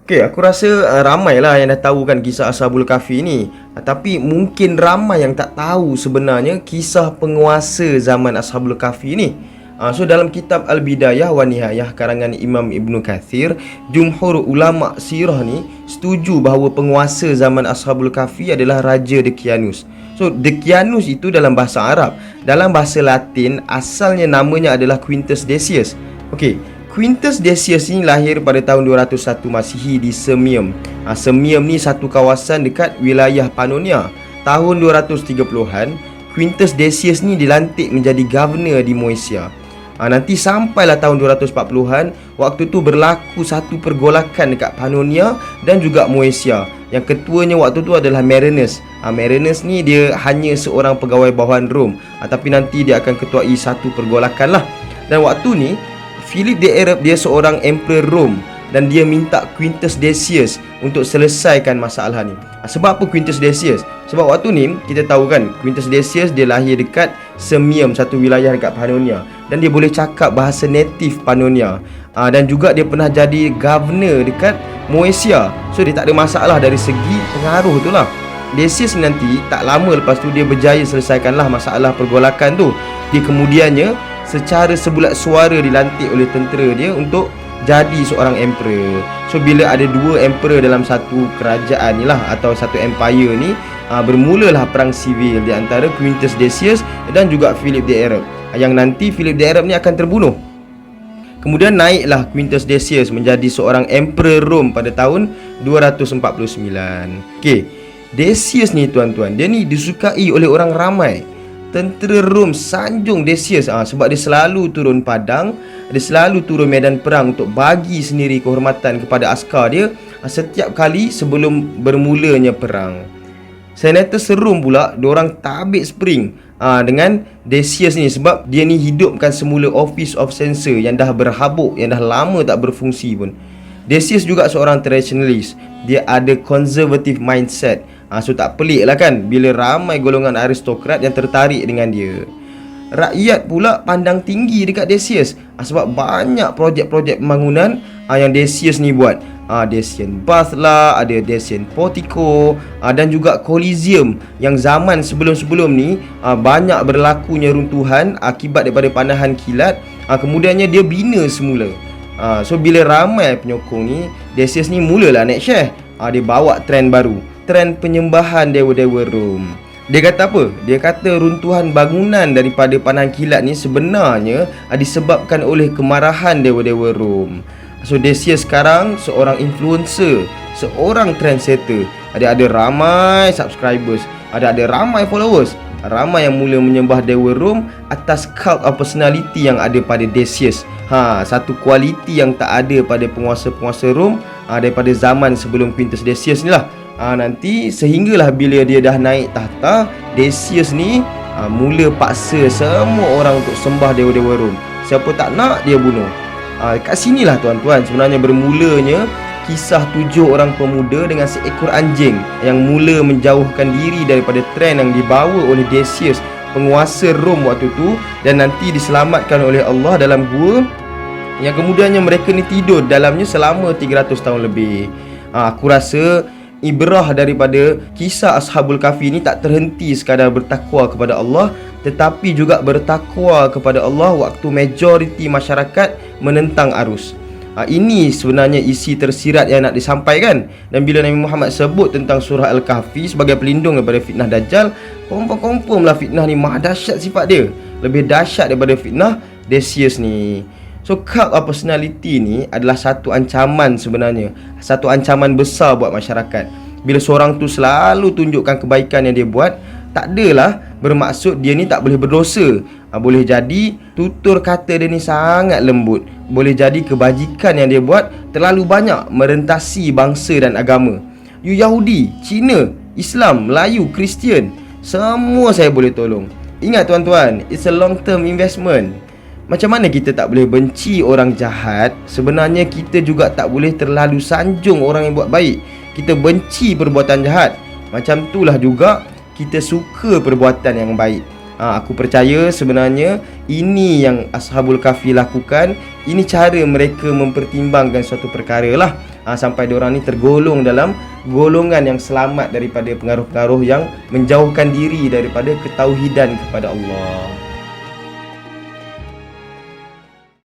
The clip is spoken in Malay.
Okay, aku rasa ramai lah yang dah tahu kan kisah Ashabul Kahfi ni. Tapi mungkin ramai yang tak tahu sebenarnya kisah penguasa zaman Ashabul Kahfi ni. So dalam kitab Al-Bidayah wa Nihayah karangan Imam Ibn Kathir, jumhur ulama sirah ni setuju bahawa penguasa zaman Ashabul Kahfi adalah Raja Daqyanus. So Daqyanus itu dalam bahasa Arab. Dalam bahasa Latin asalnya namanya adalah Quintus Decius. Okey, Quintus Decius ni lahir pada tahun 201 Masihi di Sirmium. Sirmium ni satu kawasan dekat wilayah Pannonia. Tahun 230-an, Quintus Decius ni dilantik menjadi governor di Moesia. Nanti sampailah tahun 240-an, waktu tu berlaku satu pergolakan dekat Pannonia dan juga Moesia. Yang ketuanya waktu tu adalah Marinus. Marinus ni dia hanya seorang pegawai bawahan Rom, tapi nanti dia akan ketuai satu pergolakan lah. Dan waktu ni Philip the Arab dia seorang emperor Rom dan dia minta Quintus Decius untuk selesaikan masalah ni. Sebab apa Quintus Decius? Sebab waktu ni kita tahu kan Quintus Decius dia lahir dekat Sirmium, satu wilayah dekat Pannonia, dan dia boleh cakap bahasa native Pannonia. Dan juga dia pernah jadi governor dekat Moesia. So dia tak ada masalah dari segi pengaruh tu lah. Decius nanti tak lama lepas tu dia berjaya selesaikanlah masalah pergolakan tu. Dia kemudiannya secara sebulat suara dilantik oleh tentera dia untuk jadi seorang emperor. So bila ada dua emperor dalam satu kerajaan ni lah, atau satu empire ni, bermulalah perang sivil di antara Quintus Decius dan juga Philip the Arab, yang nanti Philip the Arab ni akan terbunuh. Kemudian naiklah Quintus Decius menjadi seorang emperor Rom pada tahun 249. Okey, Decius ni tuan-tuan, dia ni disukai oleh orang ramai. Tentera Rom sanjung Decius sebab dia selalu turun padang, dia selalu turun medan perang untuk bagi sendiri kehormatan kepada askar dia setiap kali sebelum bermulanya perang. Senator Rom pula, diorang tabik spring dengan Decius ni sebab dia ni hidupkan semula Office of Censor yang dah berhabuk, yang dah lama tak berfungsi pun. Decius juga seorang traditionalist. Dia ada conservative mindset. So tak pelik lah kan bila ramai golongan aristokrat yang tertarik dengan dia. Rakyat pula pandang tinggi dekat Decius sebab banyak projek-projek pembangunan yang Decius ni buat. Decian Bath lah, ada Decian Portico, dan juga Coliseum yang zaman sebelum-sebelum ni banyak berlakunya runtuhan akibat daripada panahan kilat. Kemudiannya dia bina semula. So bila ramai penyokong ni, Decius ni mulalah naik share. Dia bawa trend baru, trend penyembahan dewa-dewa Rom. Dia kata apa? Dia kata runtuhan bangunan daripada panahan kilat ni sebenarnya disebabkan oleh kemarahan dewa-dewa Rom. So Decius sekarang seorang influencer, seorang trendsetter. Ada ramai subscribers, ada ramai followers. Ramai yang mula menyembah dewa Rom atas cult of personality yang ada pada Decius. Satu kualiti yang tak ada pada penguasa-penguasa Rom daripada zaman sebelum Quintus Decius ni lah. Nanti sehinggalah bila dia dah naik tahta, Decius ni mula paksa semua orang untuk sembah dewa-dewa Rom. Siapa tak nak, dia bunuh. Kat sinilah tuan-tuan sebenarnya bermulanya kisah 7 orang pemuda dengan seekor anjing yang mula menjauhkan diri daripada trend yang dibawa oleh Decius, penguasa Rom waktu tu, dan nanti diselamatkan oleh Allah dalam gua yang kemudiannya mereka ni tidur dalamnya selama 300 tahun lebih. Aku rasa ibrah daripada kisah Ashabul Kahfi ni tak terhenti sekadar bertakwa kepada Allah, tetapi juga bertakwa kepada Allah waktu majoriti masyarakat menentang arus. Ini sebenarnya isi tersirat yang nak disampaikan. Dan bila Nabi Muhammad sebut tentang surah Al-Kahfi sebagai pelindung daripada fitnah Dajjal, confirm lah fitnah ni maha dahsyat sifat dia, lebih dahsyat daripada fitnah Decius ni. So cult of personality ni adalah satu ancaman sebenarnya, satu ancaman besar buat masyarakat. Bila seorang tu selalu tunjukkan kebaikan yang dia buat, tak adalah bermaksud dia ni tak boleh berdosa. Boleh jadi tutur kata dia ni sangat lembut, boleh jadi kebajikan yang dia buat terlalu banyak merentasi bangsa dan agama. You Yahudi, Cina, Islam, Melayu, Kristian, semua saya boleh tolong. Ingat tuan-tuan, it's a long term investment. Macam mana kita tak boleh benci orang jahat, sebenarnya kita juga tak boleh terlalu sanjung orang yang buat baik. Kita benci perbuatan jahat, macam itulah juga kita suka perbuatan yang baik. Aku percaya sebenarnya ini yang Ashabul Kahfi lakukan. Ini cara mereka mempertimbangkan suatu perkara lah. sampai diorang ni tergolong dalam golongan yang selamat daripada pengaruh-pengaruh yang menjauhkan diri daripada ketauhidan kepada Allah.